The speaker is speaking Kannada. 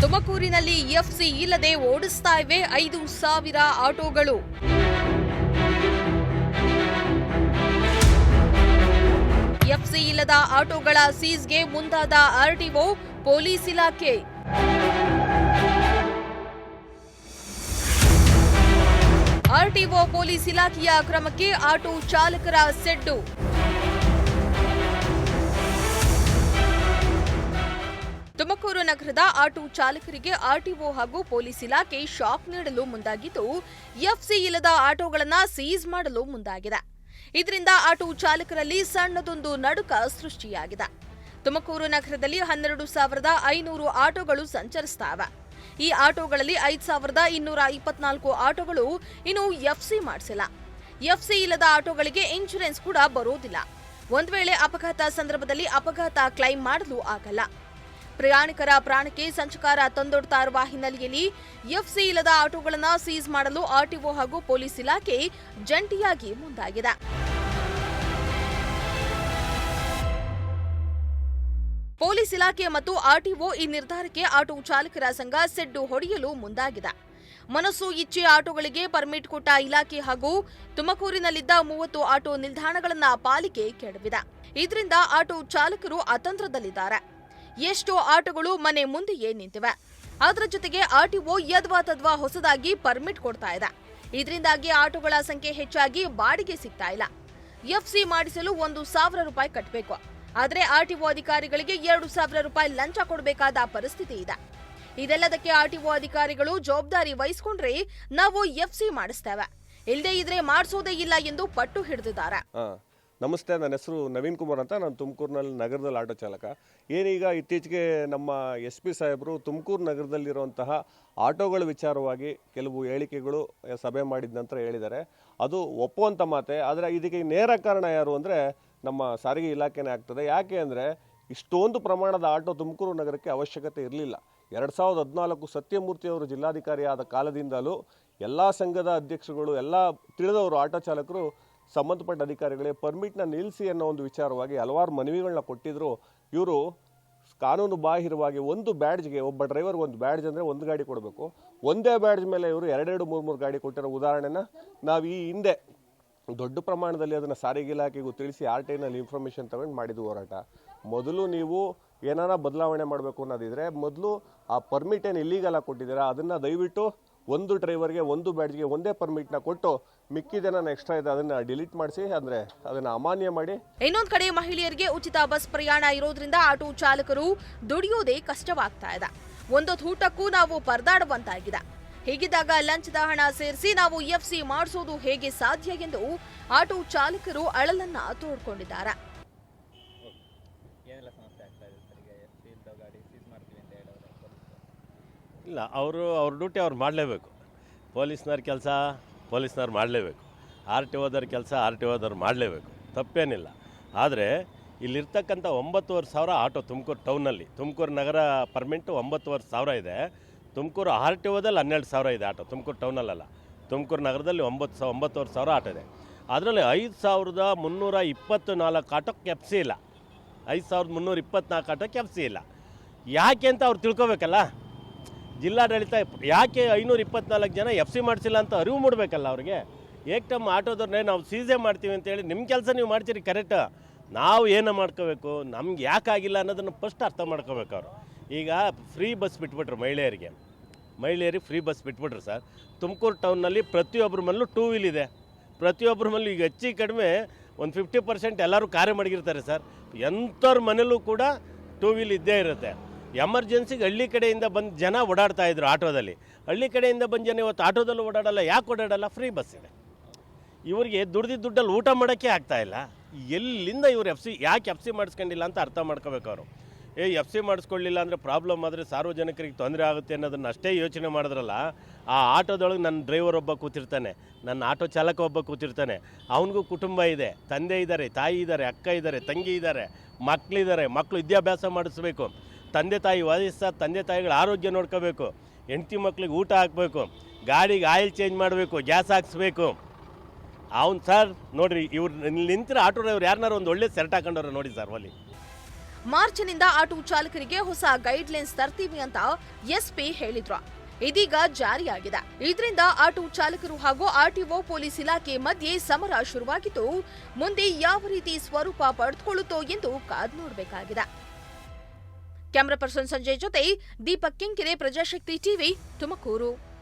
ತುಮಕೂರಿನಲ್ಲಿ ಎಫ್ಸಿ ಇಲ್ಲದೆ ಓಡಿಸ್ತಾ ಇವೆ 5,000 ಆಟೋಗಳು. ಎಫ್ಸಿ ಇಲ್ಲದ ಆಟೋಗಳ ಸೀಸ್ಗೆ ಮುಂದಾದ ಆರ್ಟಿಒ ಪೊಲೀಸ್ ಇಲಾಖೆ. ಆರ್ಟಿಒ ಪೊಲೀಸ್ ಇಲಾಖೆಯ ಕ್ರಮಕ್ಕೆ ಆಟೋ ಚಾಲಕರ ಸೆಡ್ಡು. ತುಮಕೂರು ನಗರದ ಆಟೋ ಚಾಲಕರಿಗೆ ಆರ್ಟಿಒ ಹಾಗೂ ಪೊಲೀಸ್ ಇಲಾಖೆ ಶಾಕ್ ನೀಡಲು ಮುಂದಾಗಿದ್ದು, ಎಫ್ಸಿ ಇಲ್ಲದ ಆಟೋಗಳನ್ನು ಸೀಸ್ ಮಾಡಲು ಮುಂದಾಗಿದೆ. ಇದರಿಂದ ಆಟೋ ಚಾಲಕರಲ್ಲಿ ಸಣ್ಣದೊಂದು ನಡುಕ ಸೃಷ್ಟಿಯಾಗಿದೆ. ತುಮಕೂರು ನಗರದಲ್ಲಿ 12,500 ಆಟೋಗಳು ಸಂಚರಿಸುತ್ತವೆ. ಈ ಆಟೋಗಳಲ್ಲಿ 5,224 ಆಟೋಗಳು ಇನ್ನು ಎಫ್ಸಿ ಮಾಡಿಸಿಲ್ಲ. ಎಫ್ಸಿ ಇಲ್ಲದ ಆಟೋಗಳಿಗೆ ಇನ್ಶೂರೆನ್ಸ್ ಕೂಡ ಬರೋದಿಲ್ಲ. ಒಂದು ವೇಳೆ ಅಪಘಾತ ಸಂದರ್ಭದಲ್ಲಿ ಅಪಘಾತ ಕ್ಲೈಮ್ ಮಾಡಲು ಆಗಲ್ಲ. ಪ್ರಯಾಣಿಕರ ಪ್ರಾಣಕ್ಕೆ ಸಂಚಕಾರ ತಂದೊಡ್ತಾ ಇರುವ ಹಿನ್ನೆಲೆಯಲ್ಲಿ ಎಫ್ಸಿ ಇಲ್ಲದ ಆಟೋಗಳನ್ನು ಸೀಸ್ ಮಾಡಲು ಆರ್ಟಿಒ ಹಾಗೂ ಪೊಲೀಸ್ ಇಲಾಖೆ ಜಂಟಿಯಾಗಿ ಮುಂದಾಗಿದೆ. ಪೊಲೀಸ್ ಇಲಾಖೆ ಮತ್ತು ಆರ್ಟಿಒ ಈ ನಿರ್ಧಾರಕ್ಕೆ ಆಟೋ ಚಾಲಕರ ಸಂಘ ಸೆಡ್ಡು ಹೊಡೆಯಲು ಮುಂದಾಗಿದೆ. ಮನಸ್ಸು ಇಚ್ಛೆ ಆಟೋಗಳಿಗೆ ಪರ್ಮಿಟ್ ಕೊಟ್ಟ ಇಲಾಖೆ ಹಾಗೂ ತುಮಕೂರಿನಲ್ಲಿದ್ದ 30 ಆಟೋ ನಿಲ್ದಾಣಗಳನ್ನ ಪಾಲಿಕೆ ಕೆಡವಿದೆ. ಇದರಿಂದ ಆಟೋ ಚಾಲಕರು ಅತಂತ್ರದಲ್ಲಿದ್ದಾರೆ. ಎಷ್ಟೋ ಆಟೋಗಳು ಮನೆ ಮುಂದೆಯೇ ನಿಂತಿವೆ. ಅದರ ಜೊತೆಗೆ ಆರ್ಟಿಒ ಯದ್ವಾ ತದ್ವಾ ಹೊಸದಾಗಿ ಪರ್ಮಿಟ್ ಕೊಡ್ತಾ ಇದೆ. ಇದರಿಂದಾಗಿ ಆಟೋಗಳ ಸಂಖ್ಯೆ ಹೆಚ್ಚಾಗಿ ಬಾಡಿಗೆ ಸಿಗ್ತಾ ಇಲ್ಲ. ಎಫ್ಸಿ ಮಾಡಿಸಲು 1,000 ರೂಪಾಯಿ ಕಟ್ಟಬೇಕು. ಆದರೆ ಆರ್ಟಿಒ ಅಧಿಕಾರಿಗಳಿಗೆ 2,000 ರೂಪಾಯಿ ಲಂಚ ಕೊಡಬೇಕಾದ ಪರಿಸ್ಥಿತಿ ಇದೆ. ಇದೆಲ್ಲದಕ್ಕೆ ಆರ್ಟಿಒ ಅಧಿಕಾರಿಗಳು ಜವಾಬ್ದಾರಿ ವಹಿಸಿಕೊಂಡ್ರೆ ನಾವು ಎಫ್ಸಿ ಮಾಡಿಸ್ತೇವೆ, ಇಲ್ಲದೇ ಇದ್ರೆ ಮಾಡಿಸೋದೇ ಇಲ್ಲ ಎಂದು ಪಟ್ಟು ಹಿಡಿದಿದ್ದಾರೆ. ನಮಸ್ತೆ, ನನ್ನ ಹೆಸರು ನವೀನ್ ಕುಮಾರ್ ಅಂತ. ನಾನು ತುಮಕೂರಿನಲ್ಲಿ ನಗರದಲ್ಲಿ ಆಟೋ ಚಾಲಕ. ಏನೀಗ ಇತ್ತೀಚೆಗೆ ನಮ್ಮ SP ಸಾಹೇಬರು ತುಮಕೂರು ನಗರದಲ್ಲಿರುವಂತಹ ಆಟೋಗಳ ವಿಚಾರವಾಗಿ ಕೆಲವು ಹೇಳಿಕೆಗಳು ಸಭೆ ಮಾಡಿದ ನಂತರ ಹೇಳಿದ್ದಾರೆ. ಅದು ಒಪ್ಪುವಂಥ ಮಾತೆ. ಆದರೆ ಇದಕ್ಕೆ ನೇರ ಕಾರಣ ಯಾರು ಅಂದರೆ ನಮ್ಮ ಸಾರಿಗೆ ಇಲಾಖೆನೇ ಆಗ್ತದೆ. ಯಾಕೆ ಅಂದರೆ ಇಷ್ಟೊಂದು ಪ್ರಮಾಣದ ಆಟೋ ತುಮಕೂರು ನಗರಕ್ಕೆ ಅವಶ್ಯಕತೆ ಇರಲಿಲ್ಲ. 2014 ಸತ್ಯಮೂರ್ತಿ ಅವರು ಜಿಲ್ಲಾಧಿಕಾರಿ ಆದ ಕಾಲದಿಂದಲೂ ಎಲ್ಲ ಸಂಘದ ಅಧ್ಯಕ್ಷರುಗಳು, ಎಲ್ಲ ತಿಳಿದವರು ಆಟೋ ಚಾಲಕರು ಸಂಬಂಧಪಟ್ಟ ಅಧಿಕಾರಿಗಳಿಗೆ ಪರ್ಮಿಟ್ನ ನಿಲ್ಲಿಸಿ ಅನ್ನೋ ಒಂದು ವಿಚಾರವಾಗಿ ಹಲವಾರು ಮನವಿಗಳನ್ನ ಕೊಟ್ಟಿದ್ರು. ಇವರು ಕಾನೂನು ಬಾಹಿರವಾಗಿ ಒಂದು ಬ್ಯಾಡ್ಜ್ಗೆ, ಒಬ್ಬ ಡ್ರೈವರ್ಗೆ ಒಂದು ಬ್ಯಾಡ್ಜ್ ಅಂದರೆ ಒಂದು ಗಾಡಿ ಕೊಡಬೇಕು. ಒಂದೇ ಬ್ಯಾಡ್ಜ್ ಮೇಲೆ ಇವರು 2 3 ಗಾಡಿ ಕೊಟ್ಟಿರೋ ಉದಾಹರಣೆನ ನಾವು ಈ ಹಿಂದೆ ದೊಡ್ಡ ಪ್ರಮಾಣದಲ್ಲಿ ಅದನ್ನು ಸಾರಿಗೆ ಇಲಾಖೆಗೂ ತಿಳಿಸಿ RTIನಲ್ಲಿ ಇನ್ಫಾರ್ಮೇಷನ್ ತಗೊಂಡು ಮಾಡಿದ್ದು ಹೋರಾಟ. ಮೊದಲು ನೀವು ಏನಾರ ಬದಲಾವಣೆ ಮಾಡಬೇಕು ಅನ್ನೋದಿದ್ರೆ ಮೊದಲು ಆ ಪರ್ಮಿಟ್ ಏನು ಇಲ್ಲೀಗಲ್ ಆಗಿ ಕೊಟ್ಟಿದ್ದೀರಾ ಅದನ್ನು ದಯವಿಟ್ಟು ಒಂದು ಡ್ರೈವರ್ಗೆ ಒಂದು ಬ್ಯಾಡ್ಜ್ಗೆ ಒಂದೇ ಪರ್ಮಿಟ್ನ ಕೊಟ್ಟು ಮಿಕ್ಕಿದೇನ ಎಕ್ಸ್ಟ್ರಾ ಇದೆ ಅದನ್ನ ಡಿಲೀಟ್ ಮಾಡಿಸಿ, ಅಂದ್ರೆ ಅದನ್ನ ಅಮಾನ್ಯ ಮಾಡಿ. ಇನ್ನೊಂದು ಕಡೆ ಮಹಿಳೆಯರಿಗೆ ಉಚಿತ ಬಸ್ ಪ್ರಯಾಣ ಇರೋದ್ರಿಂದ ಆಟೋ ಚಾಲಕರು ದುಡಿಯೋದೇ ಕಷ್ಟವಾಗ್ತಾ ಇದೆ. ಒಂದೊತ್ತು ಊಟಕ್ಕೂ ನಾವು ಪರದಾಡುವಂತಾಗಿದೆ. ಹೀಗಿದ್ದಾಗ ಲಂಚದ ಹಣ ಸೇರಿಸಿ ನಾವು ಎಫ್ಸಿ ಮಾಡಿಸೋದು ಹೇಗೆ ಸಾಧ್ಯ ಎಂದು ಆಟೋ ಚಾಲಕರು ಅಳಲನ್ನ ತೋಡ್ಕೊಂಡಿದ್ದಾರೆ. ಇಲ್ಲ, ಅವ್ರ ಡ್ಯೂಟಿ ಅವ್ರು ಮಾಡಲೇಬೇಕು. ಪೊಲೀಸ್ನವ್ರ ಕೆಲಸ ಪೊಲೀಸ್ನವ್ರು ಮಾಡಲೇಬೇಕು. RTOದವ್ರ ಕೆಲಸ RTOದವ್ರು ಮಾಡಲೇಬೇಕು, ತಪ್ಪೇನಿಲ್ಲ. ಆದರೆ ಇಲ್ಲಿರ್ತಕ್ಕಂಥ 9,500 ಆಟೋ ತುಮಕೂರು ಟೌನಲ್ಲಿ, ತುಮಕೂರು ನಗರ ಪರ್ಮಿಂಟು 9,500 ಇದೆ. ತುಮಕೂರು RTOದಲ್ಲಿ 12,000 ಇದೆ ಆಟೋ. ತುಮಕೂರು ಟೌನಲ್ಲ, ತುಮಕೂರು ನಗರದಲ್ಲಿ 9,500 ಆಟೋ ಇದೆ. ಅದರಲ್ಲಿ 5,324 ಆಟೋಕ್ಕೆ ಎಫ್ಸಿ ಇಲ್ಲ. 5,324 ಆಟೋಕ್ಕೆ ಎಫ್ಸಿ ಇಲ್ಲ. ಯಾಕೆ ಅಂತ ಅವ್ರು ತಿಳ್ಕೊಬೇಕಲ್ಲ. ಜಿಲ್ಲಾಡಳಿತ ಯಾಕೆ 524 ಜನ ಎಫ್ಸಿ ಮಾಡಿಸಿಲ್ಲ ಅಂತ ಅರಿವು ಮೂಡಬೇಕಲ್ಲ ಅವ್ರಿಗೆ. ಏಕ್ಟಮ್ ಆಟೋದವ್ರನ್ನೇ ನಾವು ಸೀಸೇ ಮಾಡ್ತೀವಿ ಅಂತೇಳಿ ನಿಮ್ಮ ಕೆಲಸ ನೀವು ಮಾಡ್ತೀರಿ ಕರೆಕ್ಟ್. ನಾವು ಏನು ಮಾಡ್ಕೋಬೇಕು, ನಮ್ಗೆ ಯಾಕಾಗಿಲ್ಲ ಅನ್ನೋದನ್ನು ಫಸ್ಟ್ ಅರ್ಥ ಮಾಡ್ಕೋಬೇಕು ಅವರು. ಈಗ ಫ್ರೀ ಬಸ್ ಬಿಟ್ಬಿಟ್ರು ಮಹಿಳೆಯರಿಗೆ ಫ್ರೀ ಬಸ್ ಬಿಟ್ಬಿಟ್ರು ಸರ್. ತುಮಕೂರು ಟೌನ್ನಲ್ಲಿ ಪ್ರತಿಯೊಬ್ಬರ ಮನೇಲೂ 2 ವೀಲ್ ಇದೆ. ಪ್ರತಿಯೊಬ್ಬರ ಮನೇಲೂ ಈಗ ಹೆಚ್ಚು ಕಡಿಮೆ ಒಂದು 50% ಎಲ್ಲರೂ ಕಾರ್ಯ ಮಡಗಿರ್ತಾರೆ ಸರ್. ಎಂಥವ್ರ ಮನೇಲೂ ಕೂಡ 2 ವೀಲ್ ಇದ್ದೇ ಇರುತ್ತೆ. ಎಮರ್ಜೆನ್ಸಿಗೆ ಹಳ್ಳಿ ಕಡೆಯಿಂದ ಬಂದು ಜನ ಓಡಾಡ್ತಾ ಇದ್ರು ಆಟೋದಲ್ಲಿ. ಹಳ್ಳಿ ಕಡೆಯಿಂದ ಬಂದು ಜನ ಇವತ್ತು ಆಟೋದಲ್ಲಿ ಓಡಾಡಲ್ಲ. ಯಾಕೆ ಓಡಾಡಲ್ಲ? ಫ್ರೀ ಬಸ್ ಇದೆ. ಇವರಿಗೆ ದುಡ್ಡಲ್ಲಿ ಊಟ ಮಾಡೋಕ್ಕೆ ಆಗ್ತಾಯಿಲ್ಲ. ಎಲ್ಲಿಂದ ಇವ್ರು ಯಾಕೆ ಎಫ್ಸಿ ಮಾಡಿಸ್ಕೊಂಡಿಲ್ಲ ಅಂತ ಅರ್ಥ ಮಾಡ್ಕೋಬೇಕು ಅವರು. ಎಫ್ಸಿ ಮಾಡಿಸ್ಕೊಳ್ಳಿಲ್ಲ ಅಂದರೆ ಪ್ರಾಬ್ಲಮ್ ಆದರೆ ಸಾರ್ವಜನಿಕರಿಗೆ ತೊಂದರೆ ಆಗುತ್ತೆ ಅನ್ನೋದನ್ನು ಅಷ್ಟೇ ಯೋಚನೆ ಮಾಡಿದ್ರಲ್ಲ. ಆ ಆಟೋದೊಳಗೆ ನನ್ನ ಡ್ರೈವರ್ ಒಬ್ಬ ಕೂತಿರ್ತಾನೆ, ನನ್ನ ಆಟೋ ಚಾಲಕ ಒಬ್ಬ ಕೂತಿರ್ತಾನೆ. ಅವನಿಗೂ ಕುಟುಂಬ ಇದೆ, ತಂದೆ ಇದ್ದಾರೆ, ತಾಯಿ ಇದ್ದಾರೆ, ಅಕ್ಕ ಇದ್ದಾರೆ, ತಂಗಿ ಇದ್ದಾರೆ, ಮಕ್ಕಳಿದ್ದಾರೆ. ಮಕ್ಕಳು ವಿದ್ಯಾಭ್ಯಾಸ ಮಾಡಿಸ್ಬೇಕು. ತಂದೆ ತಾಯಿ ವಯಸ್ಸಾದ ತಂದೆ ತಾಯಿಗಳ ಆರೋಗ್ಯ ನೋಡ್ಕೋಬೇಕು. ಹೆಂಡತಿ ಮಕ್ಳಿಗೆ ಊಟ ಹಾಕಬೇಕು, ಗಾಡಿಗೆ ಆಯಿಲ್ ಚೇಂಜ್ ಮಾಡಬೇಕು, ಗ್ಯಾಸ್ ಹಾಕ್ಸ್ಬೇಕು. ಅವ್ನು ಸರ್ ನೋಡಿರಿ, ಇವ್ರು ನಿಂತಿರೋ ಆಟೋ ಡ್ರೈವರ್ ಯಾರನ್ನಾರು ಒಂದು ಒಳ್ಳೆ ಸೆರ್ಟ್ ಹಾಕೊಂಡವ್ರು ನೋಡಿ ಸರ್ ಅಲ್ಲಿ. ಮಾರ್ಚ್ನಿಂದ ಆಟೋ ಚಾಲಕರಿಗೆ ಹೊಸ ಗೈಡ್ಲೈನ್ಸ್ ತರ್ತೀವಿ ಅಂತ ಎಸ್ಪಿ ಹೇಳಿದ್ರು. ಇದೀಗ ಜಾರಿಯಾಗಿದೆ. ಇದರಿಂದ ಆಟೋ ಚಾಲಕರು ಹಾಗೂ ಆರ್ಟಿಒ ಪೊಲೀಸ್ ಇಲಾಖೆ ಮಧ್ಯೆ ಸಮರ ಶುರುವಾಗಿದ್ದು, ಮುಂದೆ ಯಾವ ರೀತಿ ಸ್ವರೂಪ ಪಡೆದುಕೊಳ್ಳುತ್ತೋ ಎಂದು ಕಾದು ನೋಡಬೇಕಾಗಿದೆ. ಕ್ಯಾಮರಾ ಪರ್ಸನ್ ಸಂಜಯ್ ಜೊತೆ ದೀಪಕ್ ಕಿಂಕೆರೆ, ಪ್ರಜಾಶಕ್ತಿ ಟಿವಿ, ತುಮಕೂರು.